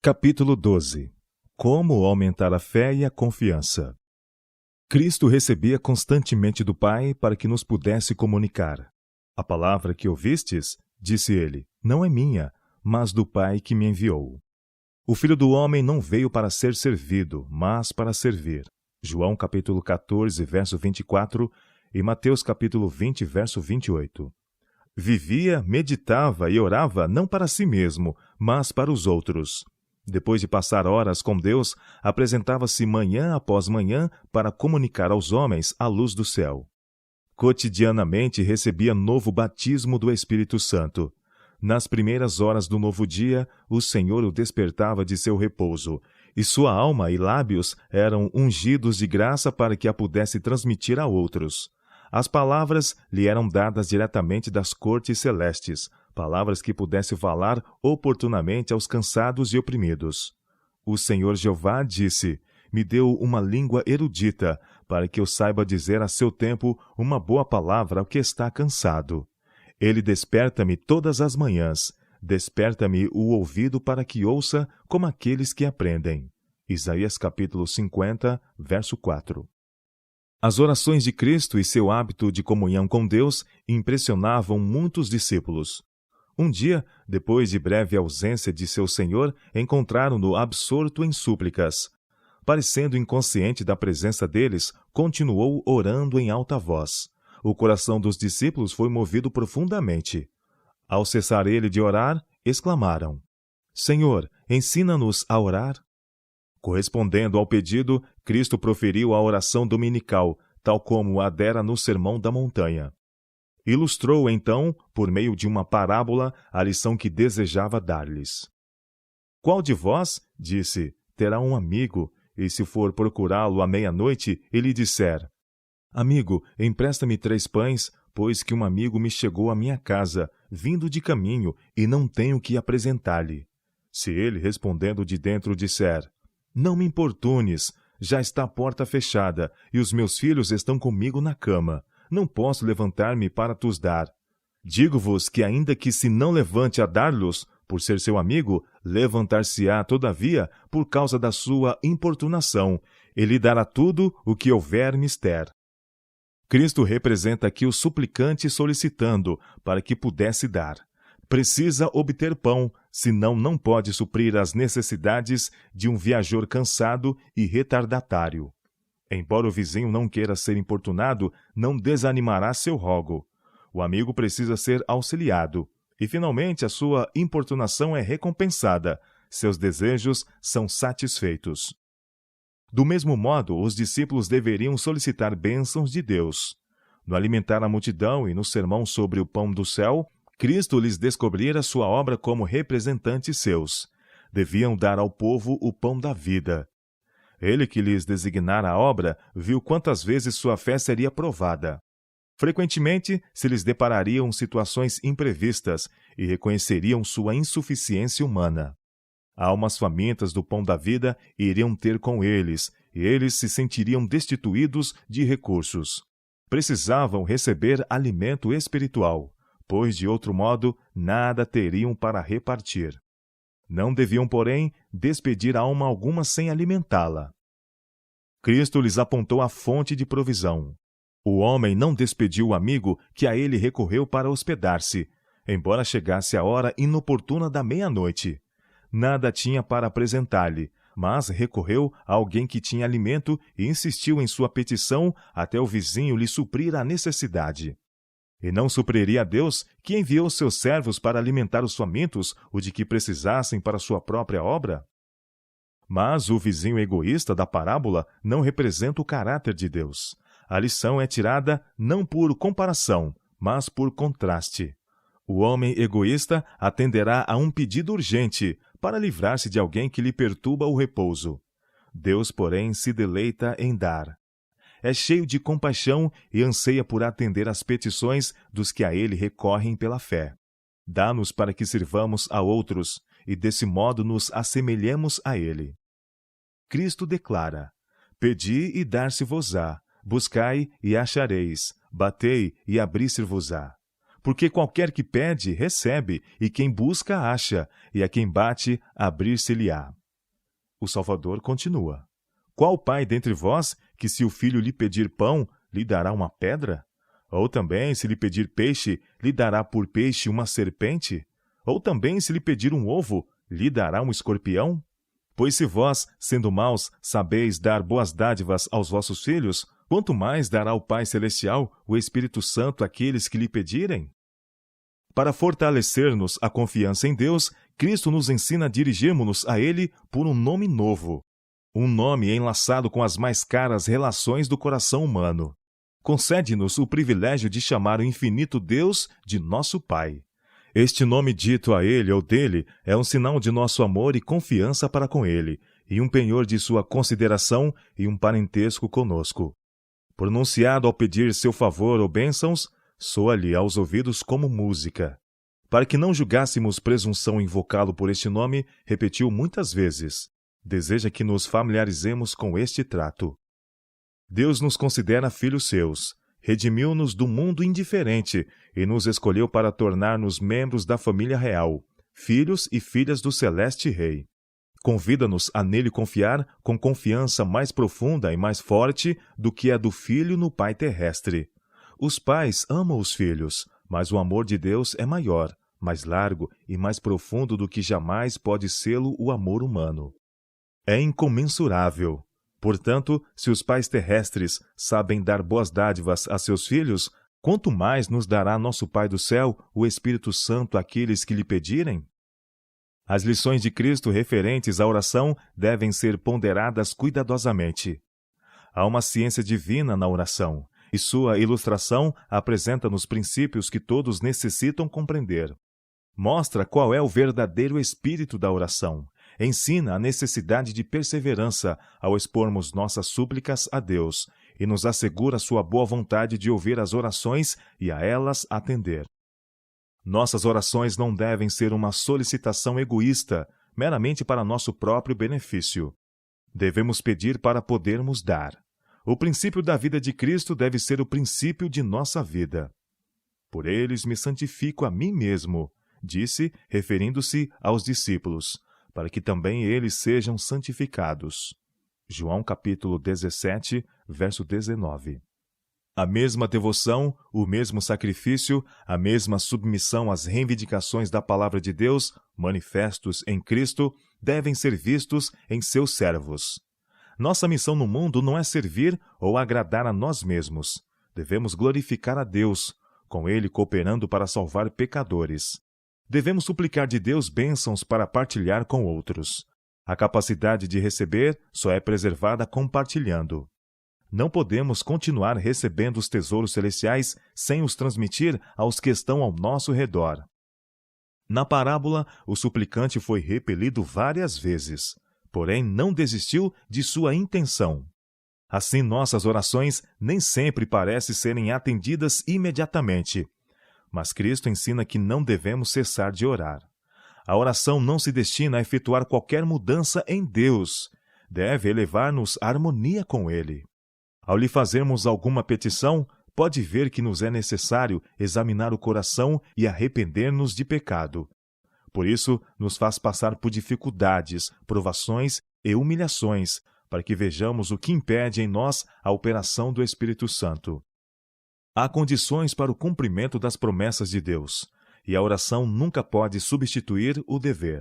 Capítulo 12. Como aumentar a fé e a confiança. Cristo recebia constantemente do Pai para que nos pudesse comunicar. A palavra que ouvistes, disse ele, não é minha, mas do Pai que me enviou. O Filho do Homem não veio para ser servido, mas para servir. João capítulo 14, verso 24 e Mateus capítulo 20, verso 28. Vivia, meditava e orava não para si mesmo, mas para os outros. Depois de passar horas com Deus, apresentava-se manhã após manhã para comunicar aos homens a luz do céu. Cotidianamente recebia novo batismo do Espírito Santo. Nas primeiras horas do novo dia, o Senhor o despertava de seu repouso, e sua alma e lábios eram ungidos de graça para que a pudesse transmitir a outros. As palavras lhe eram dadas diretamente das cortes celestes, palavras que pudesse falar oportunamente aos cansados e oprimidos. O Senhor Jeová disse, me deu uma língua erudita, para que eu saiba dizer a seu tempo uma boa palavra ao que está cansado. Ele desperta-me todas as manhãs, desperta-me o ouvido para que ouça como aqueles que aprendem. Isaías capítulo 50, verso 4. As orações de Cristo e seu hábito de comunhão com Deus impressionavam muitos discípulos. Um dia, depois de breve ausência de seu Senhor, encontraram-no absorto em súplicas. Parecendo inconsciente da presença deles, continuou orando em alta voz. O coração dos discípulos foi movido profundamente. Ao cessar ele de orar, exclamaram, Senhor, ensina-nos a orar. Correspondendo ao pedido, Cristo proferiu a oração dominical, tal como a dera no Sermão da Montanha. Ilustrou, então, por meio de uma parábola, a lição que desejava dar-lhes. Qual de vós, disse, terá um amigo, e se for procurá-lo à meia-noite, ele disser, Amigo, empresta-me 3 pães, pois que um amigo me chegou à minha casa, vindo de caminho, e não tenho que apresentar-lhe. Se ele, respondendo de dentro, disser, Não me importunes, já está a porta fechada, e os meus filhos estão comigo na cama. Não posso levantar-me para tos dar. Digo-vos que ainda que se não levante a dar-los, por ser seu amigo, levantar-se-á, todavia, por causa da sua importunação, e lhe dará tudo o que houver mister. Cristo representa aqui o suplicante solicitando, para que pudesse dar. Precisa obter pão, senão não pode suprir as necessidades de um viajor cansado e retardatário. Embora o vizinho não queira ser importunado, não desanimará seu rogo. O amigo precisa ser auxiliado, e finalmente a sua importunação é recompensada, seus desejos são satisfeitos. Do mesmo modo, os discípulos deveriam solicitar bênçãos de Deus. No alimentar a multidão e no sermão sobre o pão do céu, Cristo lhes descobrira sua obra como representantes seus. Deviam dar ao povo o pão da vida. Ele que lhes designara a obra, viu quantas vezes sua fé seria provada. Frequentemente, se lhes deparariam situações imprevistas e reconheceriam sua insuficiência humana. Almas famintas do pão da vida iriam ter com eles, e eles se sentiriam destituídos de recursos. Precisavam receber alimento espiritual, pois de outro modo nada teriam para repartir. Não deviam, porém, despedir alma alguma sem alimentá-la. Cristo lhes apontou a fonte de provisão. O homem não despediu o amigo que a ele recorreu para hospedar-se, embora chegasse a hora inoportuna da meia-noite. Nada tinha para apresentar-lhe, mas recorreu a alguém que tinha alimento e insistiu em sua petição até o vizinho lhe suprir a necessidade. E não supriria a Deus, que enviou seus servos para alimentar os famintos, o de que precisassem para sua própria obra? Mas o vizinho egoísta da parábola não representa o caráter de Deus. A lição é tirada não por comparação, mas por contraste. O homem egoísta atenderá a um pedido urgente para livrar-se de alguém que lhe perturba o repouso. Deus, porém, se deleita em dar. É cheio de compaixão e anseia por atender às petições dos que a ele recorrem pela fé. Dá-nos para que sirvamos a outros, e desse modo nos assemelhemos a ele. Cristo declara, Pedi e dar-se-vos-á, buscai e achareis, batei e abrir-se-vos-á. Porque qualquer que pede, recebe, e quem busca, acha, e a quem bate, abrir-se-lhe-á. O Salvador continua: Qual pai dentre vós, que se o filho lhe pedir pão, lhe dará uma pedra? Ou também, se lhe pedir peixe, lhe dará por peixe uma serpente? Ou também, se lhe pedir um ovo, lhe dará um escorpião? Pois se vós, sendo maus, sabeis dar boas dádivas aos vossos filhos, quanto mais dará o Pai Celestial o Espírito Santo àqueles que lhe pedirem? Para fortalecer-nos a confiança em Deus, Cristo nos ensina a dirigirmos-nos a Ele por um nome novo. Um nome enlaçado com as mais caras relações do coração humano. Concede-nos o privilégio de chamar o infinito Deus de nosso Pai. Este nome dito a Ele ou dele é um sinal de nosso amor e confiança para com Ele, e um penhor de sua consideração e um parentesco conosco. Pronunciado ao pedir seu favor ou bênçãos, soa-lhe aos ouvidos como música. Para que não julgássemos presunção invocá-lo por este nome, repetiu muitas vezes: deseja que nos familiarizemos com este trato. Deus nos considera filhos seus, redimiu-nos do mundo indiferente e nos escolheu para tornar-nos membros da família real, filhos e filhas do Celeste Rei. Convida-nos a nele confiar com confiança mais profunda e mais forte do que a do filho no pai terrestre. Os pais amam os filhos, mas o amor de Deus é maior, mais largo e mais profundo do que jamais pode sê-lo o amor humano. É incomensurável. Portanto, se os pais terrestres sabem dar boas dádivas a seus filhos, quanto mais nos dará nosso Pai do céu o Espírito Santo àqueles que lhe pedirem? As lições de Cristo referentes à oração devem ser ponderadas cuidadosamente. Há uma ciência divina na oração, e sua ilustração apresenta-nos princípios que todos necessitam compreender. Mostra qual é o verdadeiro espírito da oração. Ensina a necessidade de perseverança ao expormos nossas súplicas a Deus, e nos assegura sua boa vontade de ouvir as orações e a elas atender. Nossas orações não devem ser uma solicitação egoísta, meramente para nosso próprio benefício. Devemos pedir para podermos dar. O princípio da vida de Cristo deve ser o princípio de nossa vida. Por eles me santifico a mim mesmo, disse, referindo-se aos discípulos, para que também eles sejam santificados. João capítulo 17, verso 19. A mesma devoção, o mesmo sacrifício, a mesma submissão às reivindicações da palavra de Deus, manifestos em Cristo, devem ser vistos em seus servos. Nossa missão no mundo não é servir ou agradar a nós mesmos. Devemos glorificar a Deus, com Ele cooperando para salvar pecadores. Devemos suplicar de Deus bênçãos para partilhar com outros. A capacidade de receber só é preservada compartilhando. Não podemos continuar recebendo os tesouros celestiais sem os transmitir aos que estão ao nosso redor. Na parábola, o suplicante foi repelido várias vezes, porém não desistiu de sua intenção. Assim, nossas orações nem sempre parecem serem atendidas imediatamente. Mas Cristo ensina que não devemos cessar de orar. A oração não se destina a efetuar qualquer mudança em Deus. Deve elevar-nos à harmonia com Ele. Ao lhe fazermos alguma petição, pode ver que nos é necessário examinar o coração e arrepender-nos de pecado. Por isso, nos faz passar por dificuldades, provações e humilhações, para que vejamos o que impede em nós a operação do Espírito Santo. Há condições para o cumprimento das promessas de Deus, e a oração nunca pode substituir o dever.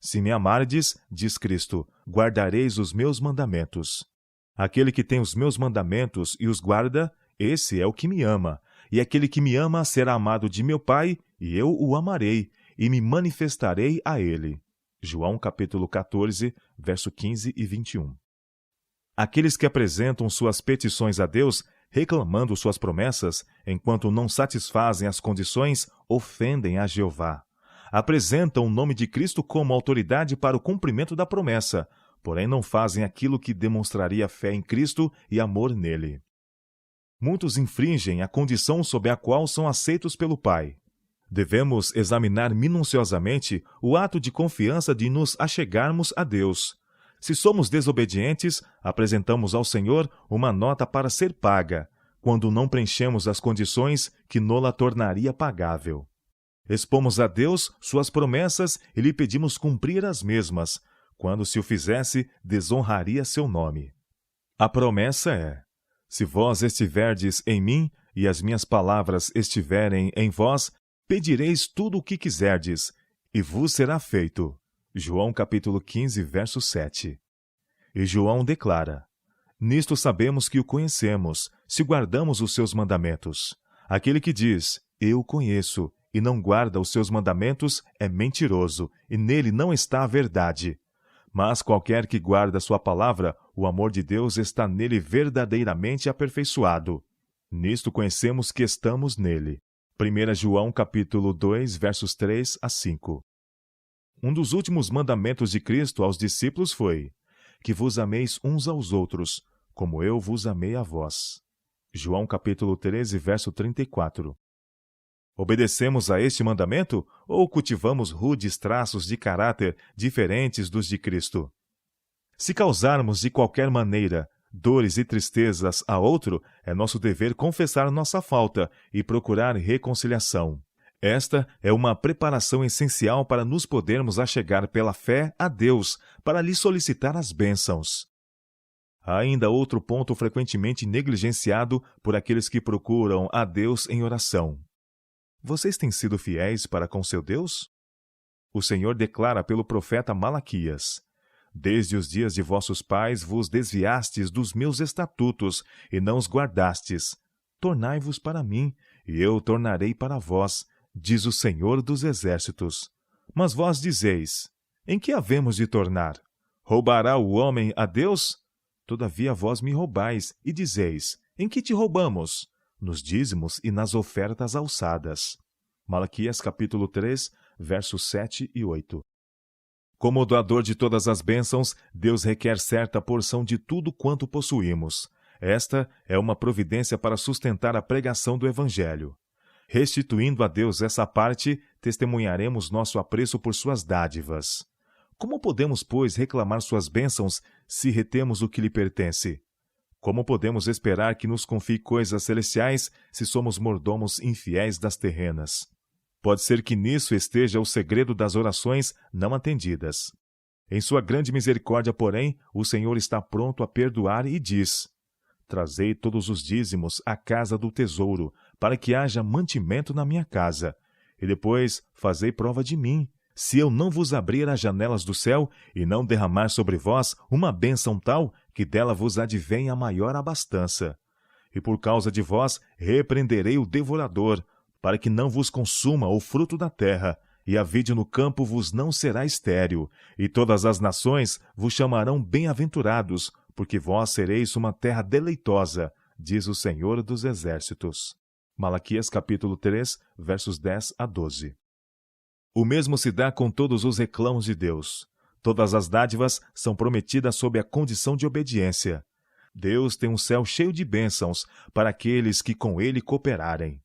Se me amardes, diz Cristo, guardareis os meus mandamentos. Aquele que tem os meus mandamentos e os guarda, esse é o que me ama, e aquele que me ama será amado de meu Pai, e eu o amarei, e me manifestarei a ele. João capítulo 14, verso 15 e 21. Aqueles que apresentam suas petições a Deus, reclamando suas promessas, enquanto não satisfazem as condições, ofendem a Jeová. Apresentam o nome de Cristo como autoridade para o cumprimento da promessa, porém não fazem aquilo que demonstraria fé em Cristo e amor nele. Muitos infringem a condição sob a qual são aceitos pelo Pai. Devemos examinar minuciosamente o ato de confiança de nos achegarmos a Deus. Se somos desobedientes, apresentamos ao Senhor uma nota para ser paga. quando não preenchemos as condições que nola tornaria pagável. Expomos a Deus suas promessas e lhe pedimos cumprir as mesmas. Quando se o fizesse, desonraria seu nome. A promessa é: se vós estiverdes em mim e as minhas palavras estiverem em vós, pedireis tudo o que quiserdes, e vos será feito. João capítulo 15, verso 7. E João declara: nisto sabemos que o conhecemos, se guardamos os seus mandamentos. Aquele que diz, eu o conheço, e não guarda os seus mandamentos, é mentiroso, e nele não está a verdade. Mas qualquer que guarda sua palavra, o amor de Deus está nele verdadeiramente aperfeiçoado. Nisto conhecemos que estamos nele. 1 João capítulo 2, versos 3 a 5. Um dos últimos mandamentos de Cristo aos discípulos foi: que vos ameis uns aos outros, como eu vos amei a vós. João capítulo 13, verso 34. Obedecemos a este mandamento ou cultivamos rudes traços de caráter diferentes dos de Cristo? Se causarmos de qualquer maneira dores e tristezas a outro, é nosso dever confessar nossa falta e procurar reconciliação. Esta é uma preparação essencial para nos podermos achegar pela fé a Deus, para lhe solicitar as bênçãos. Há ainda outro ponto frequentemente negligenciado por aqueles que procuram a Deus em oração. Vocês têm sido fiéis para com seu Deus? O Senhor declara pelo profeta Malaquias: desde os dias de vossos pais vos desviastes dos meus estatutos e não os guardastes. Tornai-vos para mim, e eu tornarei para vós, diz o Senhor dos Exércitos. Mas vós dizeis: em que havemos de tornar? Roubará o homem a Deus? Todavia vós me roubais, e dizeis: em que te roubamos? Nos dízimos e nas ofertas alçadas. Malaquias capítulo 3, versos 7 e 8. Como o doador de todas as bênçãos, Deus requer certa porção de tudo quanto possuímos. Esta é uma providência para sustentar a pregação do Evangelho. Restituindo a Deus essa parte, testemunharemos nosso apreço por suas dádivas. Como podemos, pois, reclamar suas bênçãos se retemos o que lhe pertence? Como podemos esperar que nos confie coisas celestiais se somos mordomos infiéis das terrenas? Pode ser que nisso esteja o segredo das orações não atendidas. Em sua grande misericórdia, porém, o Senhor está pronto a perdoar e diz: trazei todos os dízimos à casa do tesouro, para que haja mantimento na minha casa. E depois fazei prova de mim, se eu não vos abrir as janelas do céu e não derramar sobre vós uma bênção tal que dela vos advenha a maior abastança. E por causa de vós repreenderei o devorador, para que não vos consuma o fruto da terra, e a vide no campo vos não será estéril, e todas as nações vos chamarão bem-aventurados, porque vós sereis uma terra deleitosa, diz o Senhor dos Exércitos. Malaquias capítulo 3, versos 10 a 12. O mesmo se dá com todos os reclamos de Deus. Todas as dádivas são prometidas sob a condição de obediência. Deus tem um céu cheio de bênçãos para aqueles que com ele cooperarem.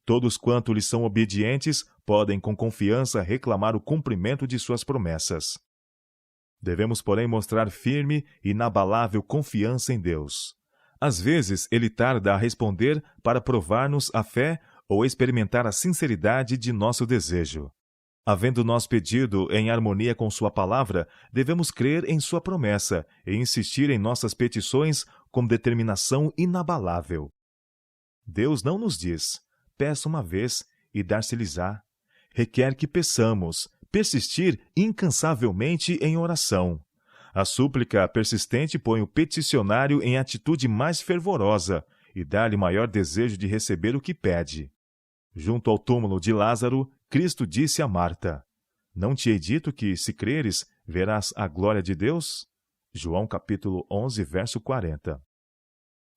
Todos quanto lhe são obedientes podem com confiança reclamar o cumprimento de suas promessas. Devemos, porém, mostrar firme e inabalável confiança em Deus. Às vezes, ele tarda a responder para provar-nos a fé ou experimentar a sinceridade de nosso desejo. Havendo nós pedido em harmonia com sua palavra, devemos crer em sua promessa e insistir em nossas petições com determinação inabalável. Deus não nos diz: peça uma vez e dar-se-lhes-á. Requer que peçamos, persistir incansavelmente em oração. A súplica persistente põe o peticionário em atitude mais fervorosa e dá-lhe maior desejo de receber o que pede. Junto ao túmulo de Lázaro, Cristo disse a Marta: não te hei dito que, se creres, verás a glória de Deus? João capítulo 11, verso 40.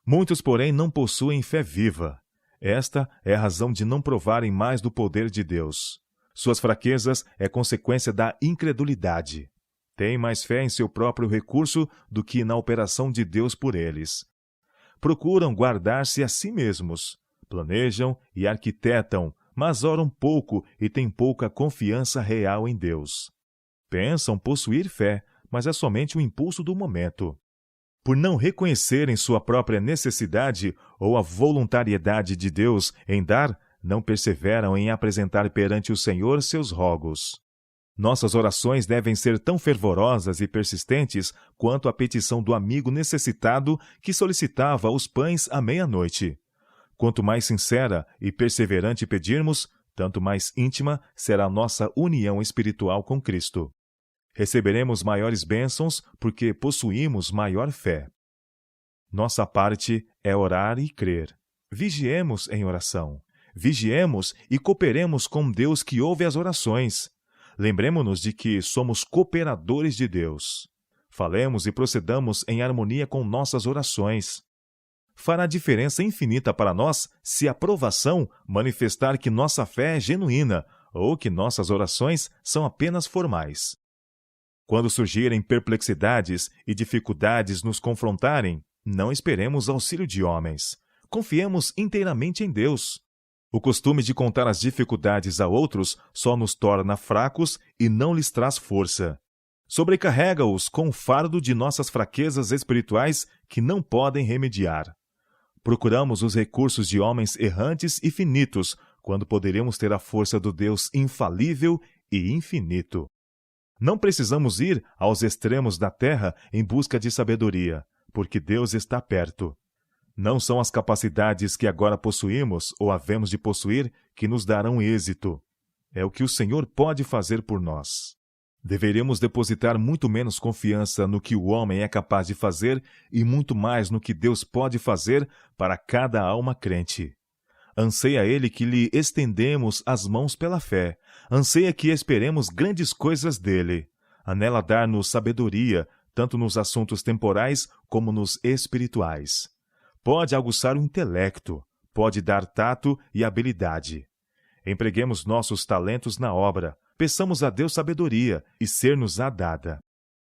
Muitos, porém, não possuem fé viva. Esta é a razão de não provarem mais do poder de Deus. Suas fraquezas é consequência da incredulidade. Têm mais fé em seu próprio recurso do que na operação de Deus por eles. Procuram guardar-se a si mesmos. Planejam e arquitetam, mas oram pouco e têm pouca confiança real em Deus. Pensam possuir fé, mas é somente o impulso do momento. Por não reconhecerem sua própria necessidade ou a voluntariedade de Deus em dar, não perseveram em apresentar perante o Senhor seus rogos. Nossas orações devem ser tão fervorosas e persistentes quanto a petição do amigo necessitado que solicitava os pães à meia-noite. Quanto mais sincera e perseverante pedirmos, tanto mais íntima será a nossa união espiritual com Cristo. Receberemos maiores bênçãos porque possuímos maior fé. Nossa parte é orar e crer. Vigiemos em oração. Vigiemos e cooperemos com Deus que ouve as orações. Lembremo-nos de que somos cooperadores de Deus. Falemos e procedamos em harmonia com nossas orações. Fará diferença infinita para nós se a provação manifestar que nossa fé é genuína ou que nossas orações são apenas formais. Quando surgirem perplexidades e dificuldades nos confrontarem, não esperemos auxílio de homens. Confiemos inteiramente em Deus. O costume de contar as dificuldades a outros só nos torna fracos e não lhes traz força. Sobrecarrega-os com o fardo de nossas fraquezas espirituais que não podem remediar. Procuramos os recursos de homens errantes e finitos, quando poderemos ter a força do Deus infalível e infinito. Não precisamos ir aos extremos da terra em busca de sabedoria, porque Deus está perto. Não são as capacidades que agora possuímos ou havemos de possuir que nos darão êxito. É o que o Senhor pode fazer por nós. Deveremos depositar muito menos confiança no que o homem é capaz de fazer e muito mais no que Deus pode fazer para cada alma crente. Anseia Ele que lhe estendemos as mãos pela fé. Anseia que esperemos grandes coisas dele. Anela dar-nos sabedoria, tanto nos assuntos temporais como nos espirituais. Pode aguçar o intelecto, pode dar tato e habilidade. Empreguemos nossos talentos na obra, peçamos a Deus sabedoria e ser-nos-á dada.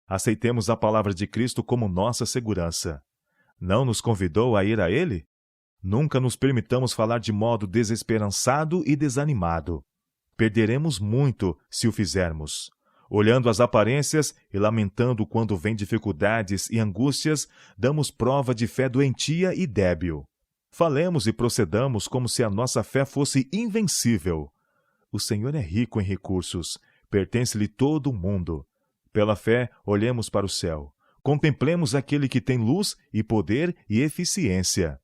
Aceitemos a palavra de Cristo como nossa segurança. Não nos convidou a ir a Ele? Nunca nos permitamos falar de modo desesperançado e desanimado. Perderemos muito se o fizermos. Olhando as aparências e lamentando quando vêm dificuldades e angústias, damos prova de fé doentia e débil. Falemos e procedamos como se a nossa fé fosse invencível. O Senhor é rico em recursos, pertence-lhe todo o mundo. Pela fé, olhemos para o céu. Contemplemos aquele que tem luz e poder e eficiência.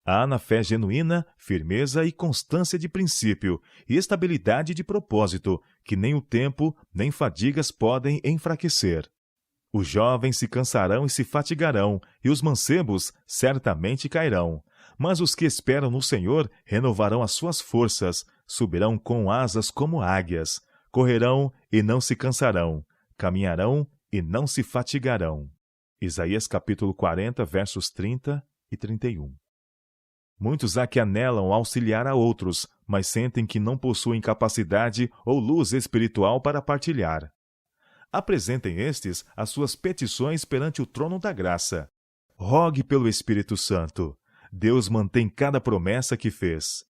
Há na fé genuína firmeza e constância de princípio e estabilidade de propósito, que nem o tempo nem fadigas podem enfraquecer. Os jovens se cansarão e se fatigarão, e os mancebos certamente cairão. Mas os que esperam no Senhor renovarão as suas forças, subirão com asas como águias, correrão e não se cansarão, caminharão e não se fatigarão. Isaías capítulo 40, versos 30 e 31. Muitos há que anelam auxiliar a outros, mas sentem que não possuem capacidade ou luz espiritual para partilhar. Apresentem estes as suas petições perante o trono da graça. Rogue pelo Espírito Santo. Deus mantém cada promessa que fez.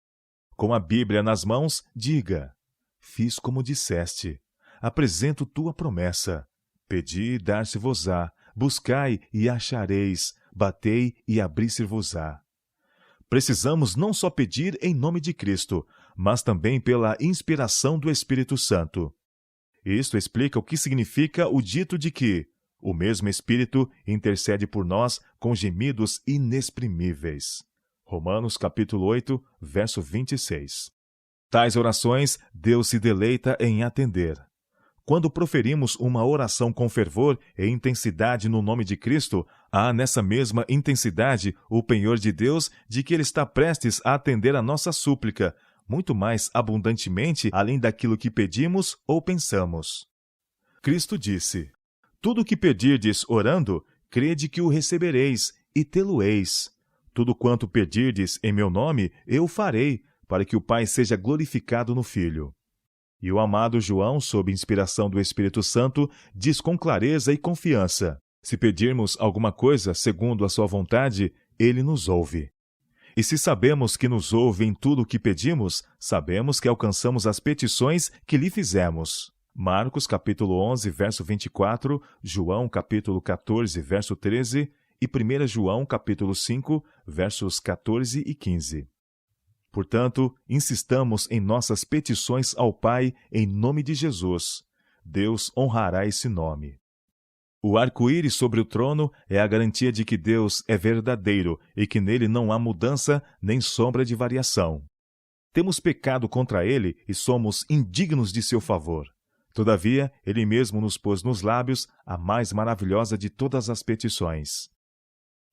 Com a Bíblia nas mãos, diga: fiz como disseste. Apresento tua promessa. Pedi e dar-se-vos-á. Buscai e achareis. Batei e abrir-se-vos-á. Precisamos não só pedir em nome de Cristo, mas também pela inspiração do Espírito Santo. Isto explica o que significa o dito de que o mesmo Espírito intercede por nós com gemidos inexprimíveis. Romanos capítulo 8, verso 26. Tais orações Deus se deleita em atender. Quando proferimos uma oração com fervor e intensidade no nome de Cristo, há nessa mesma intensidade o penhor de Deus de que Ele está prestes a atender a nossa súplica, muito mais abundantemente além daquilo que pedimos ou pensamos. Cristo disse: tudo o que pedirdes orando, crede que o recebereis e tê-lo-eis. Tudo quanto pedirdes em meu nome, eu farei, para que o Pai seja glorificado no Filho. E o amado João, sob inspiração do Espírito Santo, diz com clareza e confiança: se pedirmos alguma coisa segundo a sua vontade, ele nos ouve. E se sabemos que nos ouve em tudo o que pedimos, sabemos que alcançamos as petições que lhe fizemos. Marcos capítulo 11, verso 24, João capítulo 14, verso 13 e 1 João capítulo 5, versos 14 e 15. Portanto, insistamos em nossas petições ao Pai em nome de Jesus. Deus honrará esse nome. O arco-íris sobre o trono é a garantia de que Deus é verdadeiro e que nele não há mudança nem sombra de variação. Temos pecado contra ele e somos indignos de seu favor. Todavia, ele mesmo nos pôs nos lábios a mais maravilhosa de todas as petições.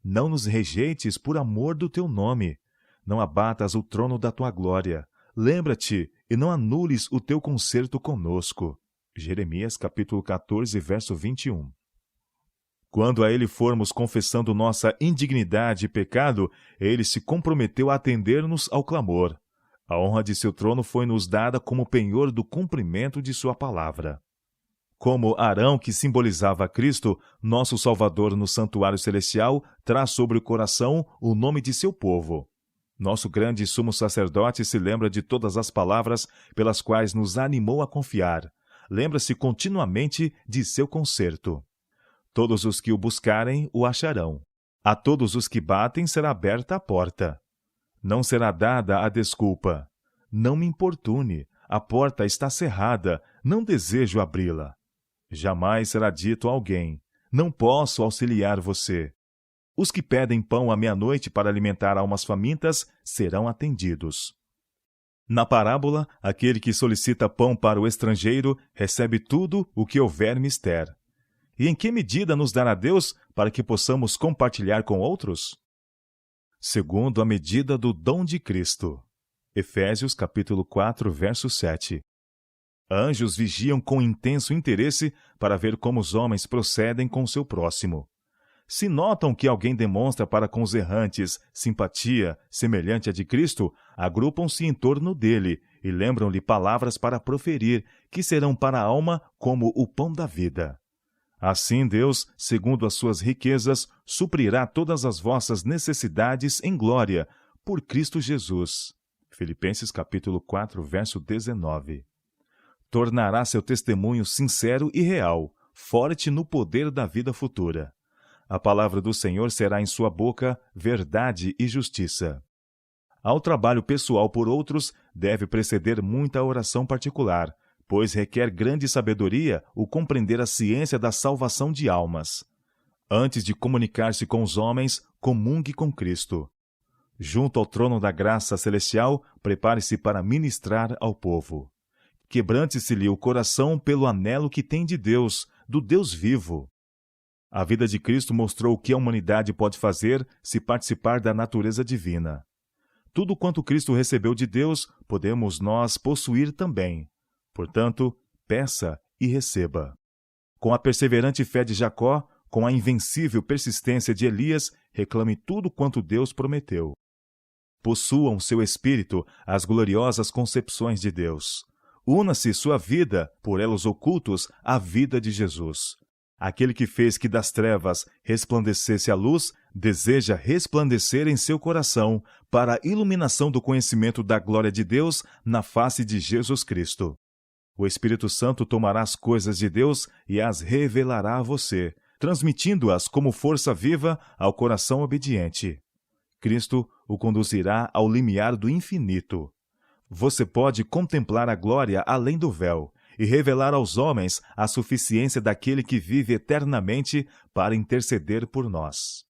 Não nos rejeites por amor do teu nome. Não abatas o trono da tua glória. Lembra-te e não anules o teu concerto conosco. Jeremias capítulo 14, verso 21. Quando a ele formos confessando nossa indignidade e pecado, ele se comprometeu a atender-nos ao clamor. A honra de seu trono foi-nos dada como penhor do cumprimento de sua palavra. Como Arão, que simbolizava Cristo, nosso Salvador no santuário celestial, traz sobre o coração o nome de seu povo. Nosso grande sumo sacerdote se lembra de todas as palavras pelas quais nos animou a confiar. Lembra-se continuamente de seu concerto. Todos os que o buscarem o acharão. A todos os que batem será aberta a porta. Não será dada a desculpa. Não me importune, a porta está cerrada, não desejo abri-la. Jamais será dito a alguém, não posso auxiliar você. Os que pedem pão à meia-noite para alimentar almas famintas serão atendidos. Na parábola, aquele que solicita pão para o estrangeiro recebe tudo o que houver mister. E em que medida nos dará Deus para que possamos compartilhar com outros? Segundo a medida do dom de Cristo. Efésios capítulo 4, verso 7. Anjos vigiam com intenso interesse para ver como os homens procedem com seu próximo. Se notam que alguém demonstra para com os errantes simpatia semelhante à de Cristo, agrupam-se em torno dele e lembram-lhe palavras para proferir, que serão para a alma como o pão da vida. Assim Deus, segundo as suas riquezas, suprirá todas as vossas necessidades em glória, por Cristo Jesus. Filipenses capítulo 4, verso 19. Tornará seu testemunho sincero e real, forte no poder da vida futura. A palavra do Senhor será em sua boca verdade e justiça. Ao trabalho pessoal por outros, deve preceder muita oração particular, pois requer grande sabedoria o compreender a ciência da salvação de almas. Antes de comunicar-se com os homens, comungue com Cristo. Junto ao trono da graça celestial, prepare-se para ministrar ao povo. Quebrante-se-lhe o coração pelo anelo que tem de Deus, do Deus vivo. A vida de Cristo mostrou o que a humanidade pode fazer se participar da natureza divina. Tudo quanto Cristo recebeu de Deus, podemos nós possuir também. Portanto, peça e receba. Com a perseverante fé de Jacó, com a invencível persistência de Elias, reclame tudo quanto Deus prometeu. Possuam seu espírito as gloriosas concepções de Deus. Una-se sua vida, por elos ocultos, à vida de Jesus. Aquele que fez que das trevas resplandecesse a luz, deseja resplandecer em seu coração para a iluminação do conhecimento da glória de Deus na face de Jesus Cristo. O Espírito Santo tomará as coisas de Deus e as revelará a você, transmitindo-as como força viva ao coração obediente. Cristo o conduzirá ao limiar do infinito. Você pode contemplar a glória além do véu e revelar aos homens a suficiência daquele que vive eternamente para interceder por nós.